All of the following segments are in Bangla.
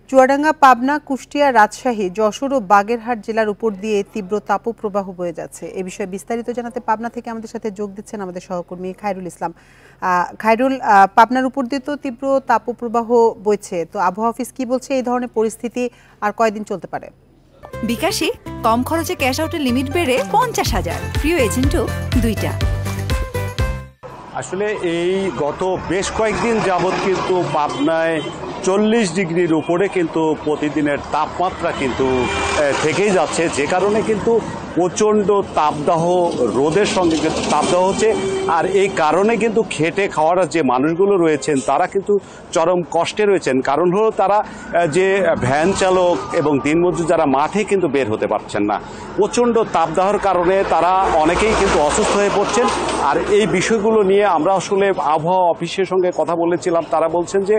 চুয়াডাঙ্গা, পাবনা, কুষ্টিয়া, রাজশাহী, যশোর ও বাগেরহাট জেলার উপর দিয়ে তীব্র তাপপ্রবাহ বয়ে যাচ্ছে। এ বিষয়ে বিস্তারিত জানাতে পাবনা থেকে আমাদের সাথে যোগ দিচ্ছেন আমাদের সহকর্মী খায়রুল ইসলাম। খায়রুল, পাবনার উপর দিয়ে তো তীব্র তাপপ্রবাহ বইছে, তো আবহাওয়া অফিস কি বলছে এই ধরনের পরিস্থিতি আর কয়দিন চলতে পারে? বিকাশে কম খরচে ক্যাশ আউটের লিমিট বেড়ে 50,000, প্রিয় এজেন্টও 2টা। আসলে এই গত বেশ কয়েকদিন যাবৎ কিন্তু পাবনায় 40 ডিগ্রির উপরে কিন্তু প্রতিদিনের তাপমাত্রা কিন্তু থেকেই যাচ্ছে, যে কারণে কিন্তু প্রচণ্ড তাপদাহ, রোদের সঙ্গে কিন্তু তাপদাহ হচ্ছে। আর এই কারণে কিন্তু খেটে খাওয়ার যে মানুষগুলো রয়েছেন তারা কিন্তু চরম কষ্টে রয়েছেন। কারণ হলো তারা যে ভ্যান চালক এবং দিনমজুর যারা মাঠে কিন্তু বের হতে পারছেন না। প্রচণ্ড তাপদাহর কারণে তারা অনেকেই কিন্তু অসুস্থ হয়ে পড়ছেন। আর এই বিষয়গুলো নিয়ে আমরা আসলে আবহাওয়া অফিসের সঙ্গে কথা বলেছিলাম। তারা বলছেন যে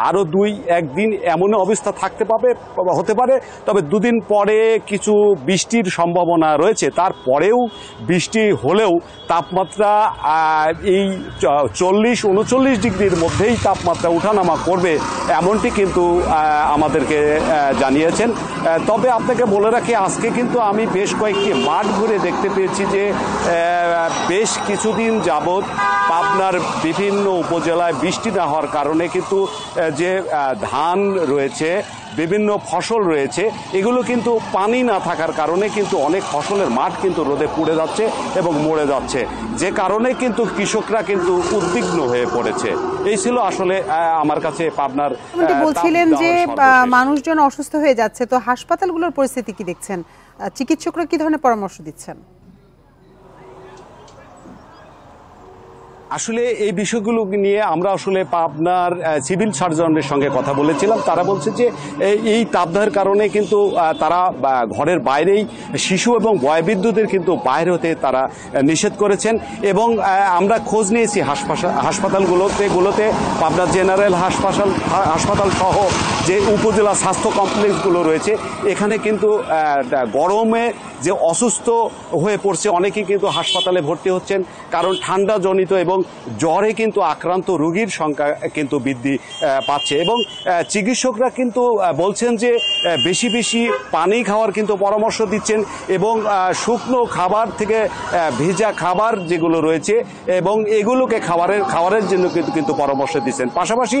আরও 2-1 দিন এমন অবস্থা হতে পারে, তবে 2 দিন পরে কিছু বৃষ্টির সম্ভাবনা রয়েছে। তারপরেও বৃষ্টি হলেও তাপমাত্রা এই 40-39 ডিগ্রির মধ্যেই তাপমাত্রা উঠানামা করবে, এমনটি কিন্তু আমাদেরকে জানিয়েছেন। তবে আপনাকে বলে রাখি, আজকে কিন্তু আমি বেশ কয়েকটি মাঠ ঘুরে দেখতে পেয়েছি যে বেশ কিছুদিন যাবৎ পাবনার বিভিন্ন উপজেলায় বৃষ্টি না হওয়ার কারণে কিন্তু যে ধান রয়েছে, বিভিন্ন ফসল রয়েছে, এগুলো কিন্তু পানি না থাকার কারণে কিন্তু অনেক ফসলের মাঠ কিন্তু রোদে পুড়ে যাচ্ছে এবং মরে যাচ্ছে, যে কারণে কিন্তু কৃষকরা কিন্তু উদ্বিগ্ন হয়ে পড়েছে। এই ছিল আসলে আমার কাছে পাবনার। বলছিলেন যে মানুষজন অসুস্থ হয়ে যাচ্ছে, তো হাসপাতালগুলোর পরিস্থিতি কি দেখছেন? চিকিৎসকরা কি ধরনের পরামর্শ দিচ্ছেন? আসলে এই বিষয়গুলো নিয়ে আমরা আসলে পাবনার সিভিল সার্জনের সঙ্গে কথা বলেছিলাম। তারা বলছে যে এই তাপদাহের কারণে কিন্তু তারা ঘরের বাইরেই শিশু এবং বয়োবৃদ্ধদের কিন্তু বাইরে হতে তারা নিষেধ করেছেন। এবং আমরা খোঁজ নিয়েছি হাসপাতালগুলোতে পাবনা জেনারেল হাসপাতাল সহ যে উপজেলা স্বাস্থ্য কমপ্লেক্সগুলো রয়েছে, এখানে কিন্তু গরমে যে অসুস্থ হয়ে পড়ছে অনেকেই কিন্তু হাসপাতালে ভর্তি হচ্ছেন, কারণ ঠান্ডা জনিত এবং জ্বরে কিন্তু আক্রান্ত রোগীর সংখ্যা কিন্তু বৃদ্ধি পাচ্ছে। এবং চিকিৎসকরা কিন্তু বলছেন যে বেশি বেশি পানি খাওয়ার কিন্তু পরামর্শ দিচ্ছেন এবং শুকনো খাবার থেকে ভেজা খাবার যেগুলো রয়েছে এবং এগুলোকে খাওয়ারের জন্য কিন্তু পরামর্শ দিচ্ছেন। পাশাপাশি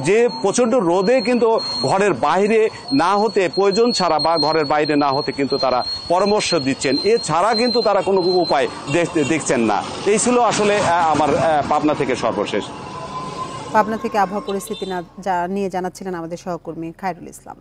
যে প্রচণ্ড রোদে কিন্তু ঘরের বাইরে না হতে, প্রয়োজন ছাড়া বা ঘরের বাইরে না হতে কিন্তু তারা পরামর্শ দিচ্ছেন। এছাড়া কিন্তু তারা কোনো উপায় দেখছেন না। এই ছিল আসলে আমার পাবনা থেকে সর্বশেষ। পাবনা থেকে আবহাওয়া পরিস্থিতি নিয়ে জানাচ্ছিলেন আমাদের সহকর্মী খায়রুল ইসলাম।